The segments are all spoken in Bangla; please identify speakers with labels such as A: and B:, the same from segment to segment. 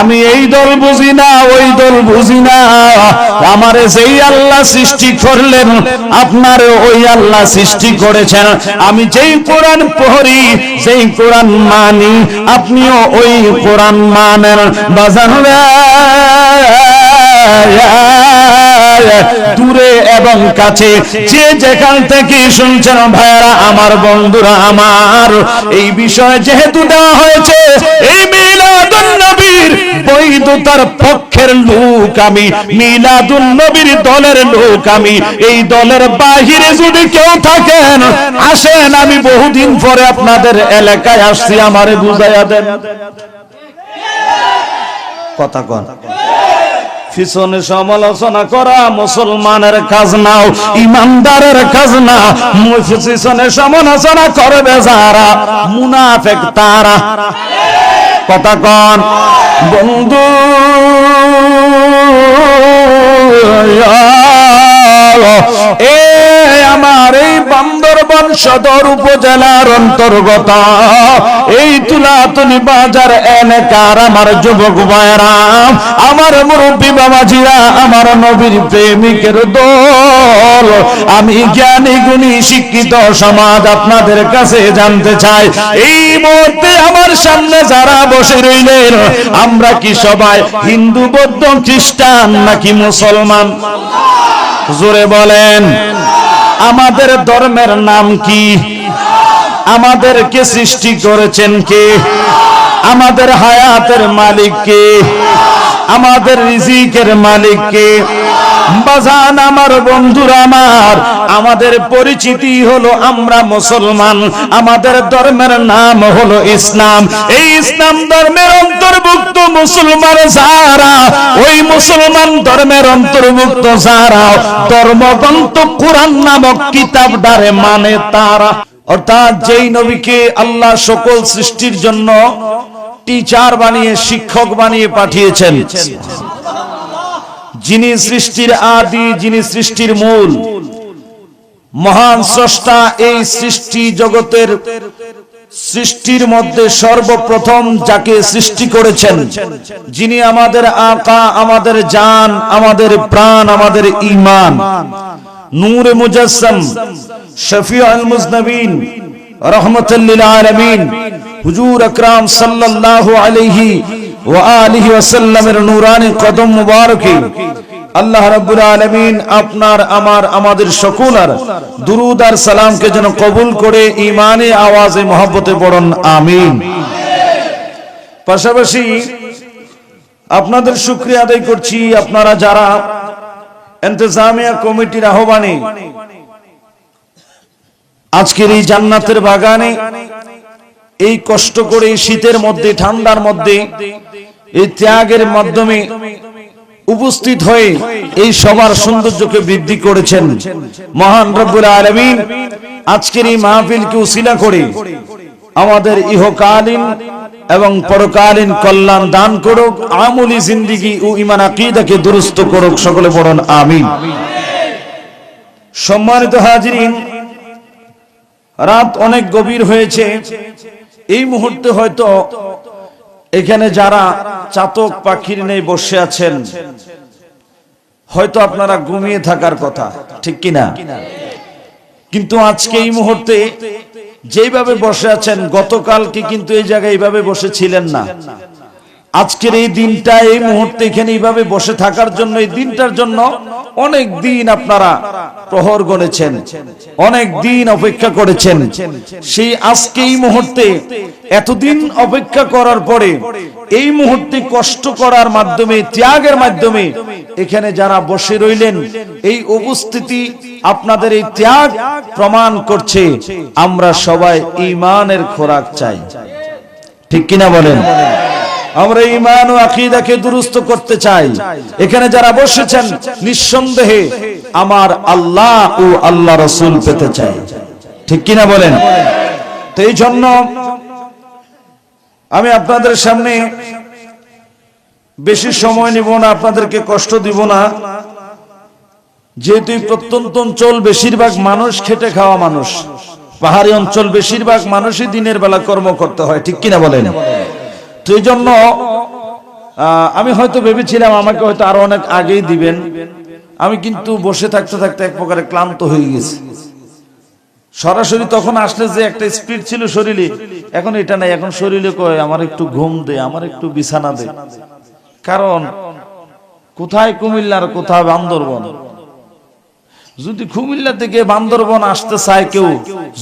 A: আমি এই দল বুঝি না, ওই দল বুঝি না। আমারে যেই আল্লাহ সৃষ্টি করলেন, আপনার ওই আল্লাহ সৃষ্টি করেছেন। আমি যেই কোরআন পড়ি, যেই কোরআন মানি, আপনিও ওই কোরআন মানেন। বাজান দূরে এবং কাছে যে যেখান থেকে শুনছেন ভাইরা আমার, বন্ধুরা আমার, এই বিষয়ে যেহেতু দেওয়া হয়েছে, এই মিলাদুন নবীর বৈধতার পক্ষের লোক আমি, মিলাদুন নবীর দলের লোক আমি। এই দলের বাহিরে যদি কেউ থাকেন, আসেন, আমি বহুদিন পরে আপনাদের এলাকায় আসছি, আমারে বুঝাইয়া দেন। কথা কন। পিছনে সমালোচনা করা মুসলমানের কাজ নাও, ইমানদারের কাজ না। পিছনে সমালোচনা করবে যারা, মুনাফিক তারা। কথা কন বন্ধু। এ আমার এই বান্দরবান সদর উপজেলার অন্তর্গত এই তুলাতুলি বাজার এলাকার আমার যুবক ভাইরা, আমার মুরব্বী বাবাজিরা, আমার নবীর প্রেমিকের দল, আমি জ্ঞানী গুণী শিক্ষিত সমাজ আপনাদের কাছে জানতে চাই, এই মুহূর্তে আমার সামনে যারা বসে রইলেন, আমরা কি সবাই হিন্দু, বৌদ্ধ, খ্রিস্টান নাকি মুসলমান? জোরে বলেন। আমাদের ধর্মের নাম কি? আমাদেরকে সৃষ্টি করেছেন কে? আমাদের হায়াতের মালিক কে? আমাদের রিজিকের মালিক কে? বাজান আমার, বন্ধুরা আমার, আমাদের পরিচিতি হলো আমরা মুসলমান। আমাদের ধর্মের নাম হলো ইসলাম। এই ইসলাম ধর্মের অন্তর্ভুক্ত মুসলমান যারা, ওই মুসলমান ধর্মের অন্তর্ভুক্ত যারা ধর্মগ্রন্থ কোরআন নামক কিতাব দ্বারে মানে তারা, অর্থাৎ যেই নবীকে আল্লাহ সকল সৃষ্টির জন্য টিচার বানিয়ে, শিক্ষক বানিয়ে পাঠিয়েছেন, যিনি সৃষ্টির আদি, যিনি সৃষ্টির মূল, মহান স্রষ্টা, এই সৃষ্টি জগতের সৃষ্টির মধ্যে সর্বপ্রথম যাকে সৃষ্টি করেছেন, যিনি আমাদের আকা, আমাদের জান, আমাদের প্রাণ, আমাদের ঈমান, নূরে মুজাসসাম, শফিউল মুজনবিন, রাহমাতুল লিল আলামিন, হুজুর আকরাম সাল্লাল্লাহু আলাইহি ওয়া আলিহি ওয়াসাল্লামের নূরানি কদম মুবারকে আল্লাহ রাব্বুল আলামিন আপনার, আমার, আমাদের সকলের দুরূদ আর সালামকে যেন কবুল করে ঈমানে আওয়াজে মহব্বতে পড়ুন আমিন। পাশাপাশি আপনাদের শুকরিয়া আদায় করছি, আপনারা যারা ইন্তেজামিয়া কমিটির আহ্বানে আজকের এই জান্নাতের বাগানে এই কষ্ট করে শীতের মধ্যে, ঠান্ডার মধ্যে, এই ত্যাগের মাধ্যমে উপস্থিত হয়ে এই সবার সৌন্দর্যকে বৃদ্ধি করেছেন, মহান রব্বুল আলামিন আজকের এই মাহফিলকে উসিলা করে আমাদের ইহকালীন এবং পরকালীন কল্যাণ দান করুক, আমলি জিন্দেগি ও ঈমান আকীদাকে দুরুস্ত করুক। সকলে পড়ুন আমিন। সম্মানিত হাজিরিন, রাত অনেক গভীর হয়েছে। এই মুহূর্তে হয়তো এখানে যারা চাতক পাখির নেই বসে আছেন, হয়তো আপনারা ঘুমিয়ে থাকার কথা, ঠিক কিনা? কিন্তু আজকে এই মুহূর্তে যেভাবে বসে আছেন, গতকালকে কিন্তু এই জায়গায় এইভাবে বসে ছিলেন না। আজকের এই দিনটা, এই মুহূর্তে এখানে এইভাবে বসে থাকার জন্য, এই দিনটার জন্য অনেক দিন আপনারা প্রহর গণেছেন, অনেক দিন অপেক্ষা করেছেন। সেই আজকে এই মুহূর্তে, এতদিন অপেক্ষা করার পরে এই মুহূর্তে কষ্ট করার মাধ্যমে, ত্যাগের মাধ্যমে এখানে যারা বসে রইলেন, এই উপস্থিতি আপনাদের এই ত্যাগ প্রমাণ করছে আমরা সবাই ঈমানের খোরাক চাই, ঠিক কিনা বলেন? আমরা ঈমান ও আকীদাকে দুরুস্ত করতে চাই। এখানে যারা বসেছেন নিঃসন্দেহে আমার আল্লাহ ও আল্লাহ রাসূল পেতে চাই, ঠিক কিনা বলেন? তো এই জন্য আমি আপনাদের সামনে বেশি সময় নিব না, আপনাদেরকে কষ্ট দিব না। যেহেতু প্রত্যন্ত অঞ্চল বেশিরভাগ মানুষ খেটে খাওয়া মানুষ, পাহাড়ি অঞ্চল বেশিরভাগ মানুষই দিনের বেলা কর্ম করতে হয়, ঠিক কিনা বলেন? তো এই জন্য আমি হয়তো ভেবেছিলাম আমাকে হয়তো আরো অনেক আগেই দিবেন, আমি কিন্তু বসে থাকতে থাকতে এক প্রকারে ক্লান্ত হয়ে গেছি। সরাসরি তখন আসলে যে একটা স্পিড ছিল শরীরে, এখন এটা নাই। এখন শরীরে কয় আমার একটু ঘুম দে, আমার একটু বিছানা দে। কারণ কোথায় কুমিল্লার কোথায় বান্দরবন, যদি কুমিল্লা থেকে বান্দরবন আসতে চায় কেউ,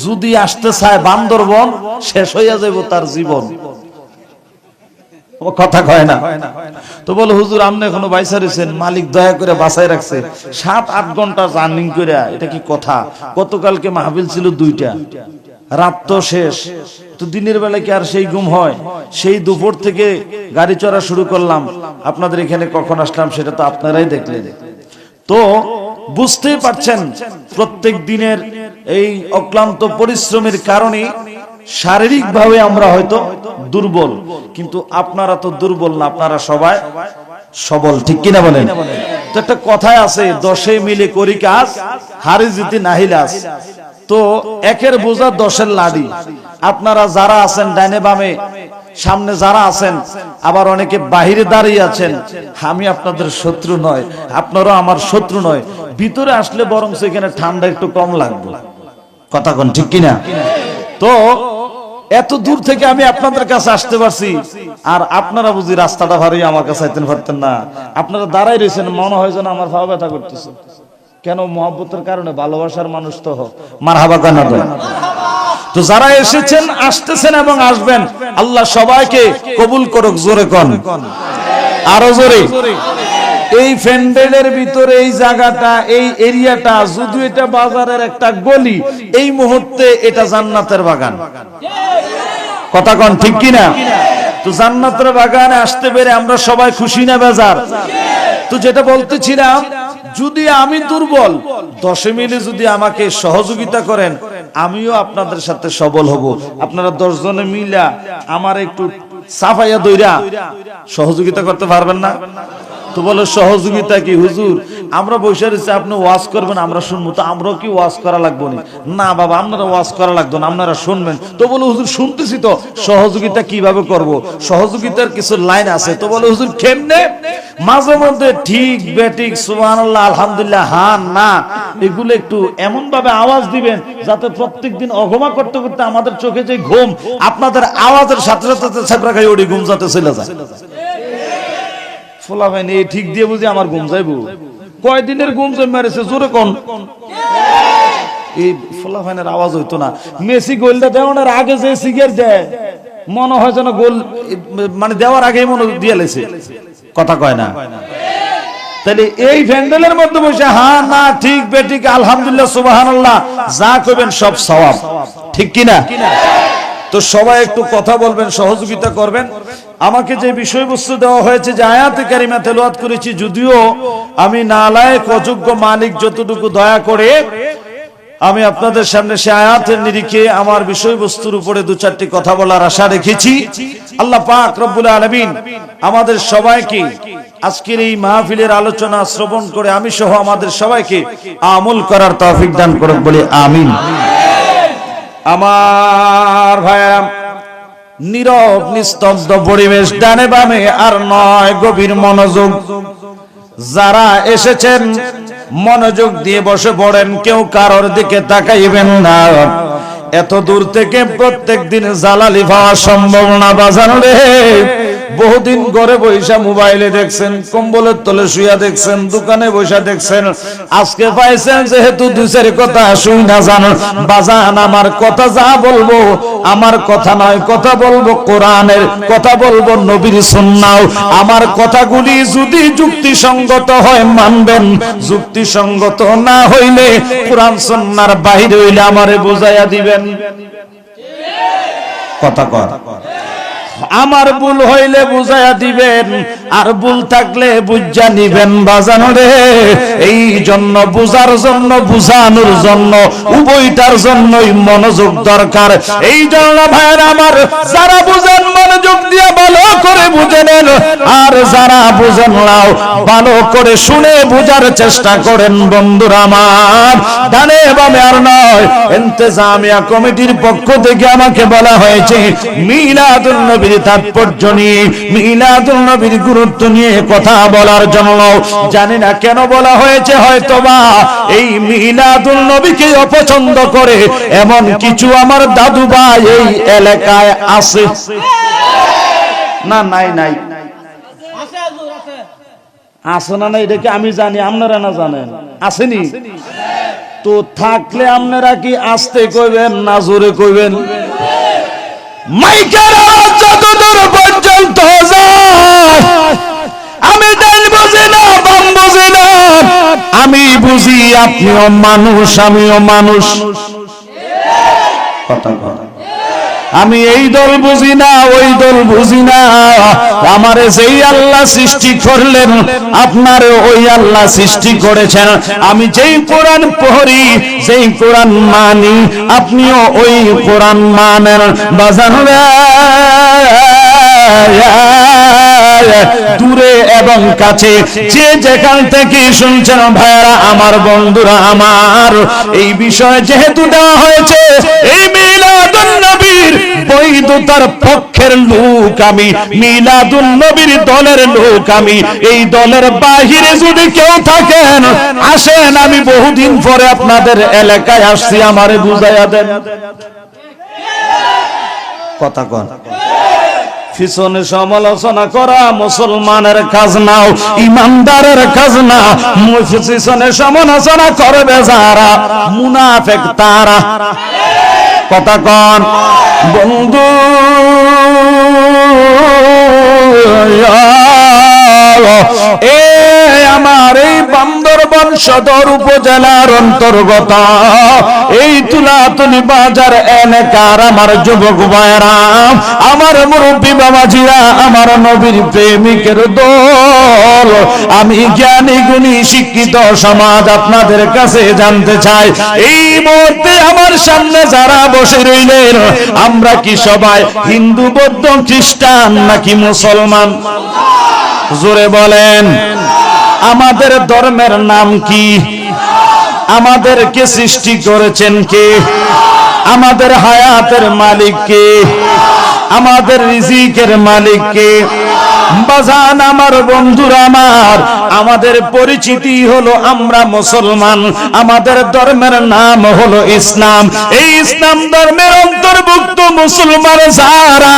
A: যদি আসতে চায় বান্দরবন, শেষ হইয়া যাইব তার জীবন। কথা কয় না তো বলে হুজুর আপনি এখনো বাইসা রয়েছেন, মালিক দয়া করে বাঁচাই রাখছে 7-8 ঘন্টা জার্নি করে, এটা কি কথা? গতকালকে মাহফিল ছিল 2টা, রাত তো শেষ, তো দিনের বেলা কি আর সেই ঘুম হয়? সেই দুপুর থেকে গাড়ি চড়া শুরু করলাম, আপনাদের এখানে কখন আসলাম সেটা তো আপনারাই দেখলেন। তো বুঝতেই পারছেন প্রত্যেক দিনের এই অক্লান্ত পরিশ্রমের কারণে শারীরিক ভাবে আমরা হয়তো দুর্বল, কিন্তু আপনারা তো দুর্বল না, আপনারা সবাই সবল, ঠিক কিনা বলেন? তো একটা কথায় আছে, 10 মিলে করি কাজ, হারি জিতি নাহিলাস। তো একের বোঝা 10-এর লাড়ি। আপনারা যারা আছেন ডাইনে বামে, সামনে যারা আছেন, আবার অনেকে বাহিরে দাঁড়িয়ে আছেন, আমি আপনাদের শত্রু নয়, আপনারাও আমার শত্রু নয়। ভিতরে আসলে বরং সেখানে ঠান্ডা একটু কম লাগবে, কথা কোন ঠিক কিনা? তো এত দূর থেকে আমি আপনাদের কাছে আসতে পারছি, আর আপনারা বুঝি রাস্তাটা ভারী আমার কাছে আইতেন পারতেন না। আপনারা দাঁড়াই রয়েছেন, মনে হয় যেন আমার পা ব্যথা করতেছে। কেন? মহব্বতের কারণে, ভালোবাসার মানুষ তো মারহাবা কেন? তো যারা এসেছেন, আসতেছেন এবং আসবেন, আল্লাহ সবাইকে কবুল করুক। জোরে কোন, আরো জোরে। এই প্যান্ডেলের ভিতরে এই জায়গাটা, এই এরিয়াটা, যদিও এটা বাজারের একটা গলি, এই মুহূর্তে এটা জান্নাতের বাগান, কথা কোন ঠিক কিনা? তো জান্নাতের বাগানে আসতে পেরে আমরা সবাই খুশি না বেজার? তো যেটা বলতেছিলাম, যদি আমি দুর্বল, 10 মিলে যদি আমাকে সহযোগিতা করেন, আমিও আপনাদের সাথে সবল হব। আপনারা 10 জনে মিলা আমার একটু সাফাইয়া দইরা সহযোগিতা করতে পারবেন না? তো বলে সহযোগিতা কি হুজুর? আমরা বসে রয়েছি, আপনি ওয়াজ করবেন, আমরা শুনবো, তো আমরাও কি ওয়াজ করা লাগবো না? বাবা আপনারা ওয়াজ করা লাগতো না, আপনারা শুনবেন। তো বলে হুজুর শুনতেছি তো, সহযোগিতা কিভাবে করব? সহযোগিতার কিছু লাইন আছে। তো বলে হুজুর কেমনে? মাঝে মধ্যে ঠিক বেঠিক, সুবহানাল্লাহ, আলহামদুলিল্লাহ, হ্যাঁ না, এগুলো একটু এমন ভাবে আওয়াজ দিবেন যাতে প্রত্যেকদিন অঘমা করতে করতে আমাদের চোখে যে ঘুম, আপনাদের আওয়াজের সাথে সাথে ছাপড়া খাই ওটি ঘুম যাতে চলে যায়। ফোলা ভাই এই ঠিক দিয়ে বুঝি আমার ঘুম যাইবো? কয়দিনের ঘুম জমেছে, জোরে কোন। এই ফোলা ভাইনের আওয়াজ হইতো না। মেসি গোলটা দেওয়ার আগে যে সিগার দেয়, মনে হয় যেন গোল মানে দেওয়ার আগেই মনে দিয়ে লেছে, কথা কয় না? তাহলে এই প্যান্ডেলের মধ্যে বসে হ্যাঁ না, ঠিক বেঠিক, আলহামদুলিল্লাহ, সুবহানাল্লাহ যা কইবেন সব সওয়াব, ঠিক কিনা? তো সবাই একটু কথা বলবেন, সহযোগিতা করবেন। আমাকে যে বিষয়বস্তু দেওয়া হয়েছে, যে আয়াতে কারিমা তেলাওয়াত করেছি, যদিও আমি নালায়েক অযোগ্য, মালিক যতটুকু দয়া করে আমি আপনাদের সামনে সে আয়াতের নিরিখে আমার বিষয়বস্তুর উপরে 2-4টি কথা বলার আশা রেখেছি। আল্লাহ পাক রব্বুল আলামিন আমাদের সবাইকে আজকের এই মাহফিলের আলোচনা শ্রবণ করে আমি সহ আমাদের সবাইকে আমল করার তৌফিক দান করুন, বলি আমিন। আমার ভাইরা, নীরব নিস্তব্ধ পরিবেশ, ডানে বামে আর নয়, গভীর মনোযোগ। যারা এসেছেন মনোযোগ দিয়ে বসে পড়েন, কেউ কারোর দিকে তাকাইবেন না। এত দূর থেকে প্রত্যেক দিন জালালি পাওয়া সম্ভব না বাজান রে। বহুদিন ঘরে বৈশা মোবাইলে দেখছেন, কম্বলের তলে শুয়া দেখছেন, দোকানে বৈশা দেখছেন, আজকে পাইছেন যেহেতু 2-4 কথা শুই না জানো বাজান। আমার কথা যা বলবো, আমার কথা নয়, কথা বলবো কোরআনের, কথা বলবো নবীর সুন্নাহ। আমার কথাগুলি যদি যুক্তিসঙ্গত হয় মানবেন, যুক্তিসঙ্গত না হইলে কোরআন সুন্নাহর বাইরে হইলে আমারে বুঝাইয়া দিবেন, কথা কর। আমার ভুল হইলে বুঝাইয়া দিবেন, আর ভুল থাকলে বুঝা নিবেন বাজান রে। এই জন্য বুঝার জন্য, বুঝানোর জন্য, উভয়টার জন্যই মনোযোগ দরকার। এই জন্য ভাইরা আমার, যারা বুঝেন মনোযোগ দিয়ে ভালো করে বুঝে নেন, আর যারা বুঝেন নাও ভালো করে শুনে বুঝার চেষ্টা করেন। বন্ধুরা আমার, ডানে বামে আর নয়, ইন্তেজামিয়া কমিটির পক্ষ থেকে আমাকে বলা হয়েছে মিলাদুন নবীর তাৎপর্য নিয়ে, মিলাদুন নবীর গুরু গুরুত্ব নিয়ে কথা বলার জন্য। জানি না কেন বলা হয়েছে, হয়তোবা এই মিলাদুল নবীকে অপছন্দ করে এমন কিছু আমার দাদু ভাই এই এলাকায় আছে। না নাই নাই আছে না, এটা কি আমি জানি, আপনারা না জানেন? আসেনি তো থাকলে আপনারা কি আস্তে কইবেন না জোরে কইবেন? মাইকের আওয়াজ যতদূর পর্যন্ত যায়, আমি ডান বুঝি না বাম বুঝি না, আমি বুঝি আপনিও মানুষ আমিও মানুষ। কথা বল, আমি এই দল বুঝি না ওই দল বুঝি না, আমারে যেই আল্লাহ সৃষ্টি করলেন আপনারে ওই আল্লাহ সৃষ্টি করেছেন। আমি যেই কোরআন পড়ি যেই কোরআন মানি আপনিও ওই কোরআন মানেন। বাজান দূরে এবং কাছে যে যেখান থেকে শুনছেন ভাইরা আমার বন্ধুরা আমার, এই বিষয়ে যেহেতু দেওয়া হয়েছে এই মিলাদুন নবীর বৈধতার পক্ষের লোক আমি, মিলাদুন নবীর দলের লোক আমি। এই দলের বাহিরে যদি কেউ থাকেন আসেন, আমি বহুদিন পরে আপনাদের এলাকায় আসছি, আমারে বুঝাইয়া দেন। কথা কন, পিছনে সমালোচনা করা মুসলমানের কাজ নাও, ইমানদারের কাজ না। পিছনে সমালোচনা করবে যারা মুনাফিক তারা। কথা কন বন্ধু, এ আমার এই বান্দরবান সদর উপজেলার অন্তর্গত এই তুলাতুলি বাজার এলাকার আমার যুবক ভাইরা, আমার মুরব্বী বাবাজিরা, আমার নবীর প্রেমিকের দল, আমি জ্ঞানী গুণী শিক্ষিত সমাজ আপনাদের কাছে জানতে চাই, এই মুহূর্তে আমার সামনে যারা বসে রইলেন আমরা কি সবাই হিন্দু বৌদ্ধ খ্রিস্টান নাকি মুসলমান? জোরে বলেন। আমাদের ধর্মের নাম কি? আমাদেরকে সৃষ্টি করেছেন কে? আমাদের হায়াতের মালিক কে? আমাদের রিজিকের মালিক কে? বাজান আমার বন্ধুরা আমার, আমাদের পরিচিতি হলো আমরা মুসলমান, আমাদের ধর্মের নাম হলো ইসলাম। এই ইসলাম ধর্মের অন্তর্ভুক্ত মুসলমান যারা,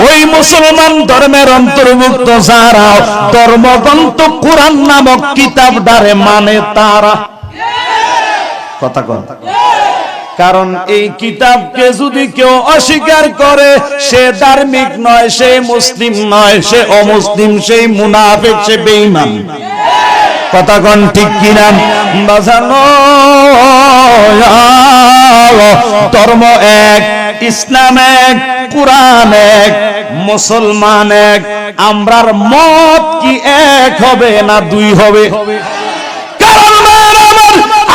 A: ওই মুসলমান ধর্মের অন্তর্ভুক্ত যারা ধর্মগ্রন্থ কোরআন নামক কিতাবটারে মানে তারা। কথা কথা, কারণ এই কিতাবকে যদি কেউ অস্বীকার করে সে ধার্মিক নয়, সে মুসলিম নয়, সে অমুসলিম, সেই মুনাফিক, সে বেঈমান। কথা কোন ঠিক কিনা? বাজানো ধর্ম এক, ইসলাম এক, কোরআন এক, মুসলমান এক। আমরার মত কি এক হবে না দুই হবে? কারণ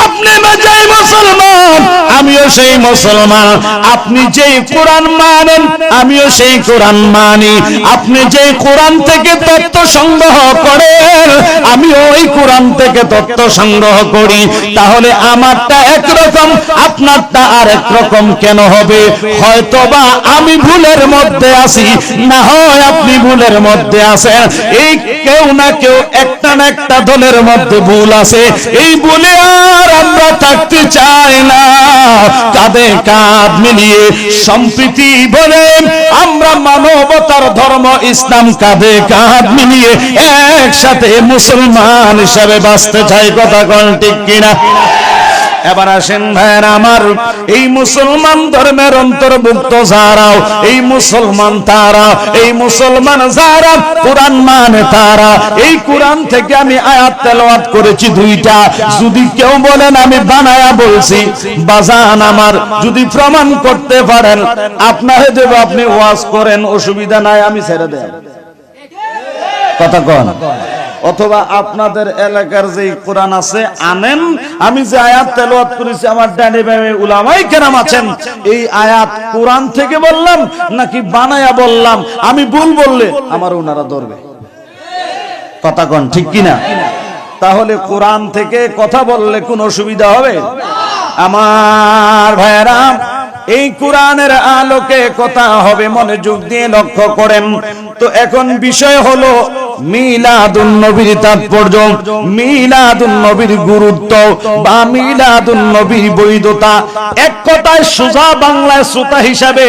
A: আপনি যেই মুসলমান আমিও সেই মুসলমান, আপনি যেই কোরআন মানেন আমিও সেই কোরআন মানি, আপনি যেই কোরআন থেকে তথ্য সংগ্রহ করেন আমিও ওই কোরআন থেকে তথ্য সংগ্রহ করি। তাহলে আমারটা একরকম আপনারটা আরেক রকম কেন হবে? হয়তোবা আমি ভুলের মধ্যে আছি, না হয় আপনি ভুলের মধ্যে আছেন। এই কেউ না কেউ একটা না একটা দলের মধ্যে ভুল আছে, এই ভুলে আর আমরা থাকতে চাই না। কাঁধে কাঁধ মিলিয়ে সম্প্রীতি বলে আমরা মানবতার ধর্ম ইসলাম কাঁধে কাঁধ মিলিয়ে একসাথে মুসলমান হিসাবে বাঁচতে চাই। কথা কোন ঠিক কিনা? এবার আসেন ভাইরা আমার, এই মুসলমান ধর্মের অন্তর্ভুক্ত যারা, এই মুসলমান তারা, এই মুসলমান যারা কোরআন মানে তারা, এই কোরআন থেকে আমি আয়াত তেলাওয়াত করেছি দুইটা। যদি কেউ বলেন আমি বানায়া বলছি, বাজান আমার যদি প্রমাণ করতে পারেন আপনারে দেব, আপনি ওয়াজ করেন, অসুবিধা নাই, আমি ছেড়ে দেব। কথা কন। অথবা আপনাদের এলাকার যে কোরআন আছে আনেন, আমি যে আয়াত তেলাওয়াত করেছি আমার ডানে বামে উলামায়ে কেরাম আছেন, এই আয়াত কোরআন থেকে বললাম নাকি বানায়া বললাম, আমি ভুল বললে আমার ওনারা ধরবে। কথা কোন ঠিক কিনা? তাহলে কোরআন থেকে কথা বললে কোনো অসুবিধা হবে? আমার ভাইয়েরা, এই কোরআনের আলোকে কথা হবে, মনোযোগ দিয়ে লক্ষ্য করেন। তো এখন বিষয় হলো মিলাদুন নবীর তাৎপর্য, মিলাদুন নবীর গুরুত্ব বা মিলাদুন নবীর বৈধতা এক কথায় সোজা বাংলায় শ্রোতা হিসাবে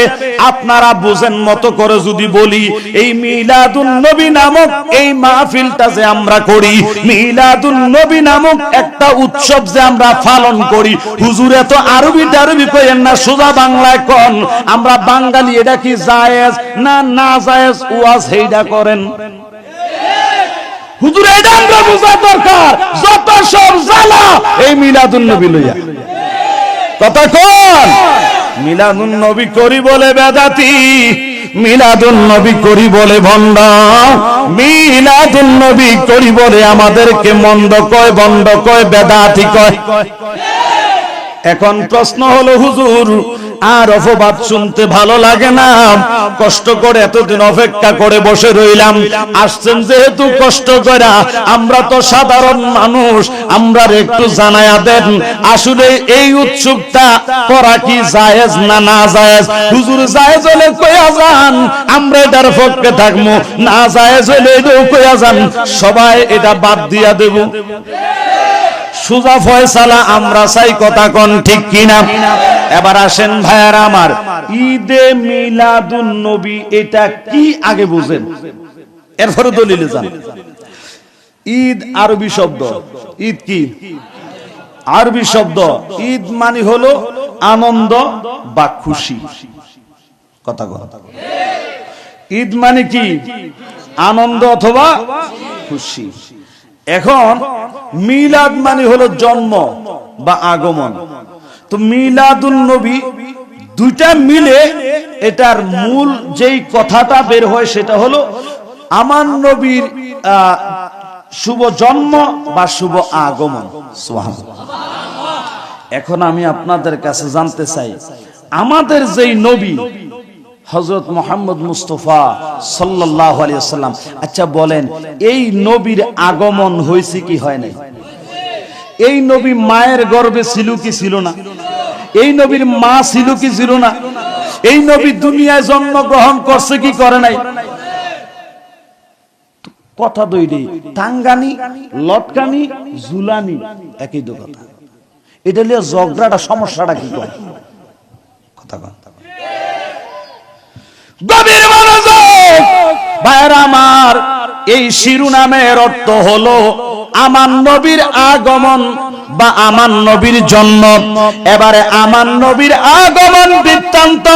A: আপনারা বুঝেন মতো করে যদি বলি, এই মিলাদুন নবী নামক এই মাহফিলটা যে আমরা করি, মিলাদুন নবী নামক একটা উৎসব যে আমরা পালন করি, হুজুর এত আরবি টারবি কইেন না, সোজা বাংলায় কোন আমরা বাঙালি এটা কি জায়েজ না না জায়েজ ওয়াজ হেইডা করেন হুজুর, এটা আমরা বোঝা দরকার। যত সব জ্বালা এই মিলাদুন নবী লইয়া কথা কোন, মিলাদুন নবী করি বলে বেদাতি, মিলাদুন নবী করি বলে ভণ্ড, মিলাদুন নবী করি বলে আমাদেরকে মন্দ কয়, বন্ড কয়, বেদাতি কয়। এখন প্রশ্ন হলো হুজুর আর অপবাদ শুনতে ভালো লাগে না, কষ্ট করে এতদিন অপেক্ষা করে বসে রইলাম, আসছেন যেহেতু কষ্ট করে, আমরা তো সাধারণ মানুষ, আমরা একটু জানায়া দেন আসলে এই উৎসবটা করা কি জায়েজ না না জায়েজ। হুজুর জায়েজ হলে কইয়া যান, আমরা এটার পক্ষে থাকবো, না জায়েজ হলে এটাও কইয়া যান, সবাই এটা বাদ দিয়া দেব। সুজা ফয়সালা আমরা চাই, কথা কোন ঠিক কিনা? এবার আসেন ভাইয়ারা আমার, ঈদে মিলাদুন নবী এটা কি আগে বুঝেন, এরপরে দলিলে যান। ঈদ আরবি শব্দ, ঈদ কি আরবি শব্দ, ঈদ মানে হলো আনন্দ বা খুশি, কথা কথা। ঈদ মানে কি আনন্দ অথবা খুশি। এখন মিলাদ মানে হলো জন্ম বা আগমন, তো মিলাদুন নবী দুইটা মিলে এটার মূল যেই কথাটা বের হয় সেটা হলো আমার নবীর শুভ জন্ম বা শুভ আগমন। সুবহানাল্লাহ। এখন আমি আপনাদের কাছে জানতে চাই, আমাদের যেই নবী হযরত মুহাম্মদ মুস্তাফা সাল্লাল্লাহু আলাইহি ওয়াসাল্লাম, আচ্ছা বলেন এই নবীর আগমন হয়েছে কি হয় নাই? এই নবী মায়ের গর্ভে ছিল কি ছিল না? এই নবীর মা ছিল কি ছিল না? এই নবী দুনিয়ায় জন্মগ্রহণ করছে কি করে নাই? কথা দুইটাই, টাঙ্গানি লটকানি ঝুলানি একই তো কথা। এটা নিয়ে ঝগড়াটা সমস্যাটা কি করে? কথা কথা গভীর মনোযোগ ভাইরা আমার, এই শিরোনামের অর্থ হলো আমার নবীর আগমন বা আমার নবীর জন্ম। এবারে আমার নবীর আগমন বৃত্তান্ত,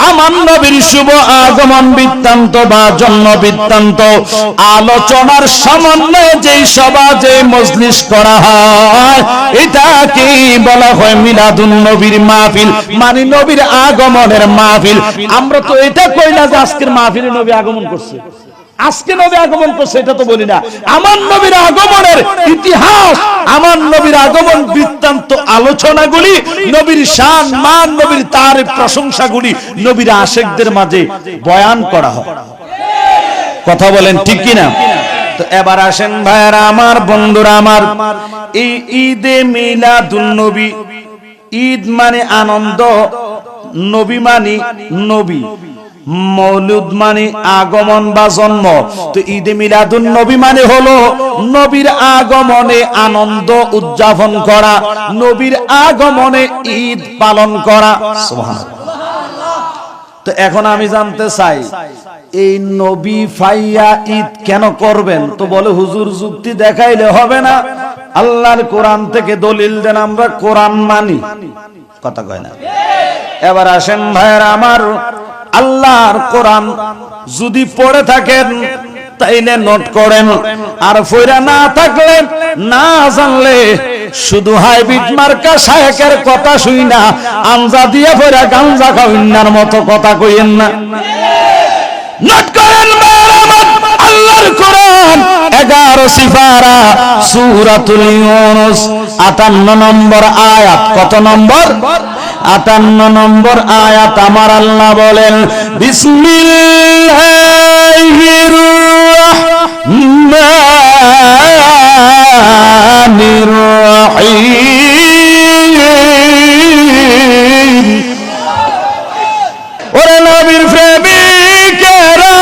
A: আমার নবীর শুভ আগমন বৃত্তান্ত বা জন্ম বৃত্তান্ত আলোচনার সমন্বয়ে যেই সভা যে মজলিস করা হয়, এটাকে বলা হয় মিলাদুন নবীর মাহফিল, মানে নবীর আগমনের মাহফিল। আমরা তো এটা কই না যে আজকের মাহফিলে নবী আগমন করছে, আজকে নবী আগমন করছে, এটা তো বলি না। আমার নবীর আগমনের ইতিহাস, আমার নবীর আগমন বৃত্তান্ত আলোচনাগুলি, নবীর শান মান, নবীর তারিফ প্রশংসাগুলি নবীর আশিকদের মাঝে বয়ান করা হয়। কথা বলেন ঠিক কিনা? তো এবার আসেন ভাইরা আমার, বন্ধুরা আমার, এই ঈদে মিলাদুন নবী, ঈদ মানে আনন্দ, নবী মানে নবী, মৌলুদ মানে আগমন বা জন্ম। তো ঈদে মিলাদুন নবী মানে হলো নবীর আগমনে আনন্দ উদযাপন করা, নবীর আগমনে ঈদ পালন করা। সুবহানাল্লাহ। তো এখন আমি জানতে চাই, এই নবী ফাইয়া ঈদ কেন করবেন? তো বলে হুজুর যুক্তি দেখাইলে হবে না, আল্লাহর কোরআন থেকে দলিল দেন, আমরা কোরআন মানি। কথা কয় না? এবার আসেন ভাইরা আমার, আল্লাহর কোরআন যদি পড়ে থাকেন তাইলে নোট করেন, আর পড়া না থাকলে না জানলে শুধু হাইব্রিড মার্কা শায়েকের কথা শুই না আঞ্জা দিয়ে পড়া গাঞ্জা খাওয়ার মতো কথা কইেন না। নোট করেন আল্লাহর কোরআন 11 সিফারা সূরাতুল ইউনূস 58 নম্বর আয়াত। কত নম্বর? 58 নম্বর আয়াত। আমার আল্লাহ বলেন, বিসমিল্লাহির রাহমানির রাহিম। ওরে নবীর প্রেমিকেরা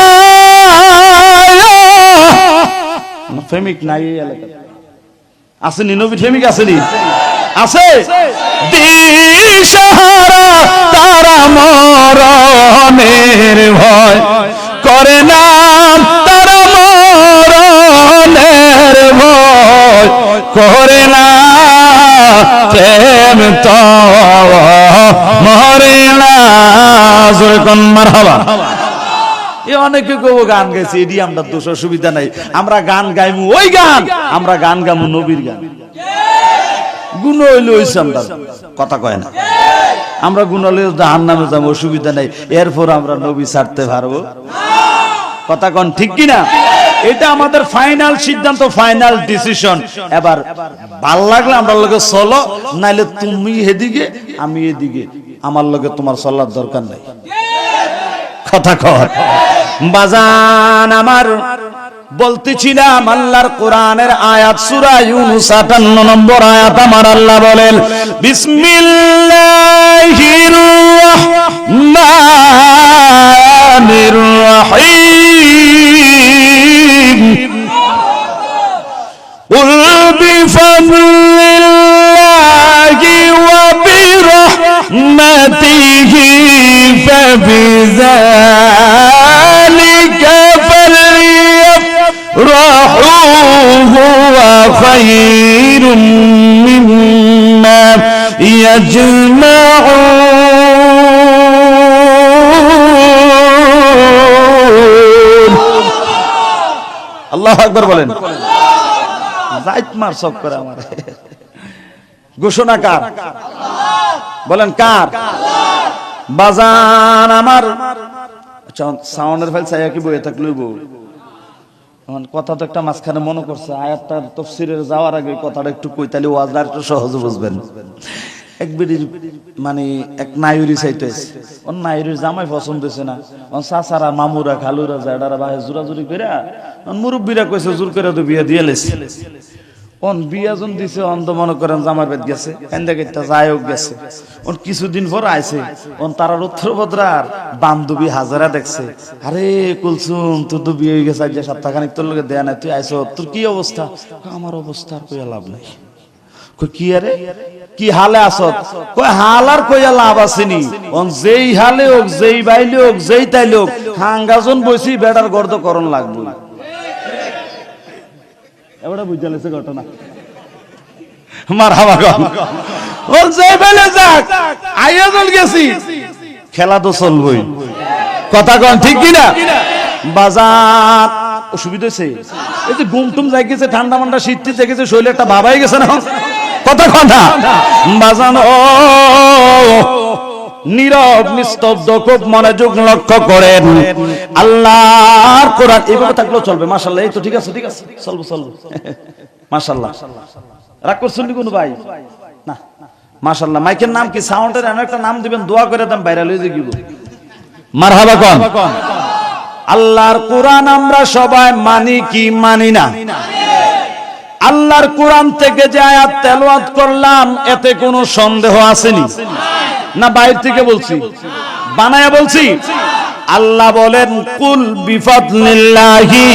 A: প্রেমিক নাই এই এলাকায় আসেনি? নবী প্রেমিক আসেনি? আছে। দিশাহারা তারা মরণের ভয় করে না, তারা মরণের ভয় করে না, প্রেম তো মরে না। যখন মারহাবা এ অনেকে কব গান গাইছি, এটি আমরা দোষ, অসুবিধা নাই। আমরা গান গাইমু ওই গান, আমরা গান গামু নবীর গান। গুণ হইলে ওই আমরা কথা কয় না, আমরা গুণ হলে জাহান্নামে যাবো, অসুবিধা নাই। এরপর আমরা নবী ছাড়তে পারবো? কথা কন ঠিক কিনা? এটা আমাদের ফাইনাল সিদ্ধান্ত, ফাইনাল ডিসিশন। এবার ভাল লাগলে আমরা লগে চলো, নাইলে তুমি এদিকে আমি এদিকে, আমার লগে তোমার চলার দরকার নাই। কথা কর বাজান আমার। বলতেছিলাম আল্লাহর কোরআনের আয়াত, সূরা ইউনূস ৫৮ নম্বর আয়াত। আমার আল্লাহ বলেন, বিসমিল্লাহির রাহমানির রাহিম, কুল বিফাদলিল্লাহি ওয়া বিরহমাতিহি ফাবিযালিকা huwa khayrun mimma yajma'un। আল্লাহু আকবার বলেন। যাইত মার সব করে আমার ঘোষণা কার? বলেন কার? বাজান আমার। আচ্ছা সাউন্ডের ফাইল চাইয়া কি বইয়ে থাকলই বউ কথা তো একটা মাঝখানে মনে করছে, আয়াতটার তাফসীরের যাওয়ার আগে কথাটা একটু কই, তাহলে ওয়াজটা একটু সহজে বুঝবেন। এক বিড়ির মানে এক নায়ুরি চাইতেছে, ওর নায়ুরির জামাই পছন্দ হয়েছে না, ওর চাচারা মামুরা খালুরা জাডারা বাহে জোরাজুরি করে মুরব্বীরা কইছে জোর করে তো বিয়া দিয়ে লেছে। অন বিয়া জন দিছে, অন তো মনে করেন জামার বেদ গেছে, এন্দাকেটা যায়ও গেছে। ওন কিছুদিন পর আইছে, ওন তারার উত্তরভদ্রার বান্ধবী হাজারা দেখছে, আরে কুলসুম তোর তো বিয়ে হয়ে গেছে, আজ সপ্তাহখানিক তোর লোকে দেয়া নাই, তুই আইছ, তোর কি অবস্থা? আমার অবস্থা আর কইয়া লাভ নাই। কই কি আরে কি হালে আসত? কই হাল আর কইয়া লাভ আসেনি, ওন যেই হালে হোক, যেই বাইলে হোক, যেই তাইলে হোক, হাঙ্গাজন বইছি বেটার গর্দ করণ লাগবে। এবারে বুঝা লেছে ঘটনা। মারহাবা গো। ওর যে বেলে যাক, আইয়া চল গেছি, খেলা তো চলবই। কথা কন ঠিক কি না? বাজার অসুবিধা হইছে, এই যে ঘুমটুম যাই গেছে, ঠান্ডা মান্ডা শীত টিত গেছে, শরীরে একটা ভাবাই গেছে না। কথা কথা বাজান ও নীরব নিস্তব্ধ, খুব মনোযোগ লক্ষ্য করেন আল্লাহর কোরআন। এইভাবে থাকলেও চলবে, মাশাআল্লাহ। এই তো ঠিক আছে, ঠিক আছে, চলবো চলবো, মাশাআল্লাহ। রাগ করছেন কোন ভাই? না মাশাআল্লাহ। মাইকের নাম কি? সাউন্ডের এমন একটা নাম দিবেন, দোয়া করে দাম ভাইরাল হয়ে যাবে। মারহাবা কোন? আল্লাহর কোরআন আমরা সবাই মানি কি মানি না? আল্লাহর কোরআন থেকে যে আয়াত তেলাওয়াত করলাম, এতে কোনো সন্দেহ আসেনি না? বাইরে থেকে বলছি, বানায়া বলছি? আল্লাহ বলেন, কুল বিফাদলিল্লাহি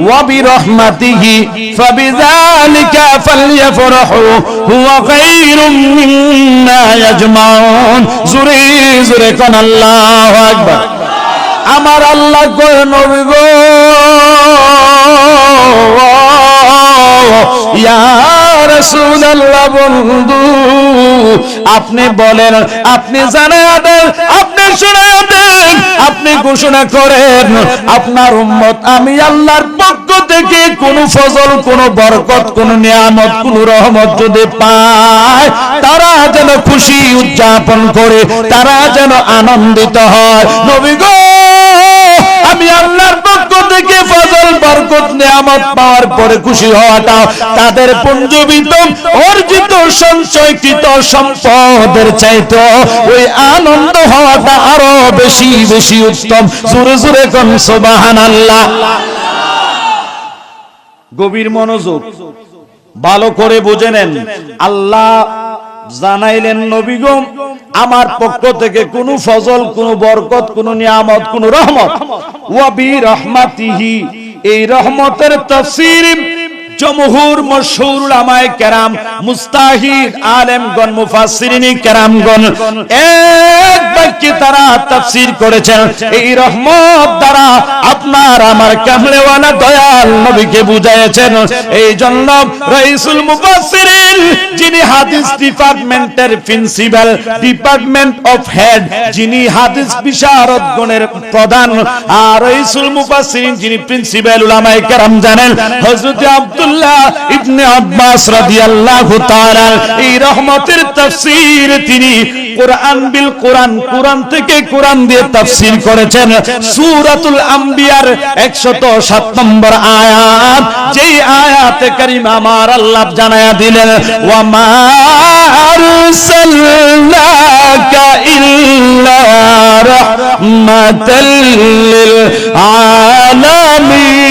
A: ওয়া বিরহমাতিহি ফাবিযালিকা ফালইফরাহু হুয়া খায়রুম মিম্মা ইয়াজমাউন। জোরে জোরে কোন আল্লাহু আকবার। আমার আল্লাহ গো নবী গো, ইয়া রাসূলুল্লাহ বন্ধু, আপনি বলেন, আপনি জানায়া দেন, আপনি শুনায়া দেন, আপনি ঘোষণা করেন, আপনার উম্মত আমি আল্লাহর পক্ষ থেকে কোন ফজল, কোন বরকত, কোন নিয়ামত, কোন রহমত যদি পায়, তারা যেন খুশি উদযাপন করে, তারা যেন আনন্দিত হয়। নবী গো, আমি আল্লাহর পক্ষ থেকে ফজল, বরকত, নিয়ামত পাওয়ার পরে খুশি হওয়াটা তাদের পুঞ্জীভূত অর্জিত সঞ্চয়কৃত সম্পদের চাইতে ওই আনন্দ হওয়াটা আরো বেশি বেশি উত্তম। জোরে জোরে কোন সুবহানাল্লাহ। গভীর মনোযোগ, ভালো করে বুঝে নেন। আল্লাহ জানাইলেন, নবী গো, আমার পক্ষ থেকে কোন ফজল, কোন বরকত, কোন নিয়ামত, কোন রহমত, ওয়া বিরহমাতিহি, এই রহমতের তাফসীর জমহুর মশহুর উলামায়ে কেরাম, মুস্তাহিদ আলেমগণ, মুফাসসিরিন কেরামগণ এক বাক্যে তারা তাফসীর করেছেন, এই রহমত দ্বারা আপনার আমার কামলেওয়ালা দয়াল নবীকে বুঝাইছেন। এই জন্য রাইসুল মুফাসসিরিন, যিনি হাদিস ডিপার্টমেন্টের প্রিন্সিপাল, ডিপার্টমেন্ট অফ হেড, যিনি হাদিস বিশারদগণের প্রধান, আর রাইসুল মুফাসসিরিন যিনি প্রিন্সিপাল উলামায়ে কেরাম জানেন হযরত আব্দুল্লাহ ইবনে আব্বাস রাদিয়াল্লাহু তাআলা এই রহমতের তাফসীর তিনি কোরআন বিল কোরআন, কোরআন থেকে কোরআন দিয়ে তাফসীর করেছেন। সূরাতুল আম্বিয়ার 107 নম্বর আয়াত, যেই আয়াতে কারিমা আমার আল্লাহ জানায়া দিলেন, ওয়া মা আরসালনাকা ইল্লা রাহমাতাল লিল আলামিন।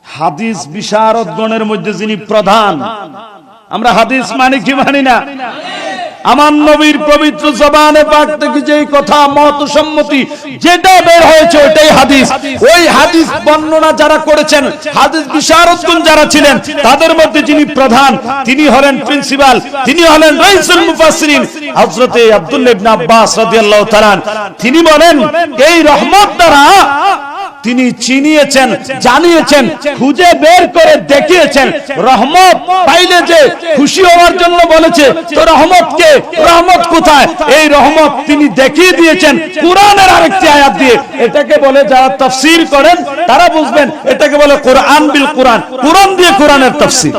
A: হাদিস বিশারদগণের মধ্যে যিনি প্রধান, আমরা হাদিস মানে কি মানি না? আমার নবীর পবিত্র জবানে পাক থেকে যেই কথা মত সম্মতি যেটা বের হয়েছে ওটাই হাদিস। ওই হাদিস বর্ণনা যারা করেছেন, হাদিস বিশারদগণ যারা ছিলেন, তাদের মধ্যে যিনি প্রধান তিনি হলেন প্রিন্সিপাল, তিনি হলেন রাইসুল মুফাসসিরিন হযরত আব্দুল্লাহ ইবনে আব্বাস রাদিয়াল্লাহু তাআলা। তিনি বলেন এই রহমত দ্বারা তিনি চিনিয়েছেন, জানিয়েছেন, খুঁজে বের করে দেখিয়েছেন। রহমত পাইলে যে খুশি হওয়ার জন্য বলেছে, তো রহমত কে, রহমত কোথায়? এই রহমত তিনি দেখিয়ে দিয়েছেন কোরআনের আরেকটি আয়াত দিয়ে। এটাকে বলে, যারা তাফসীর করেন তারা বুঝবেন, এটাকে বলে কোরআন বিল কোরআন, কোরআন দিয়ে কোরআনের তাফসীর।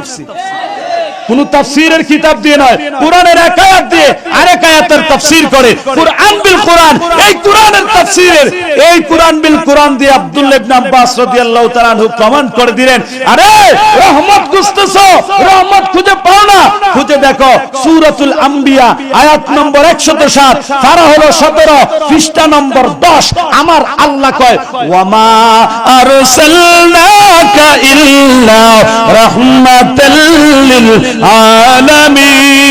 A: কোন তাফসীরের কিতাব দিয়ে নয়, কোরআনের এক আয়াত দিয়ে আরেক আয়াতের তাফসীর করে। কোরআন বিল কোরআন, এই কোরআনের তাফসীরের, এই কোরআন বিল কোরআন দিয়ে আব্দুল্লাহ ইবনে আব্বাস রাদিয়াল্লাহু তাআলা আনহু প্রমাণ করে দিলেন, আরে রহমত খুঁজতেছো, রহমত খুঁজে পাও না, খুঁজে দেখো সূরাতুল আম্বিয়া আয়াত নম্বর 107, পারা হলো 17, পৃষ্ঠা নম্বর 10। আমার আল্লাহ কয়, ওয়া মা আরসালনাকা ইল্লা রাহমাতাল লিল আলামিন।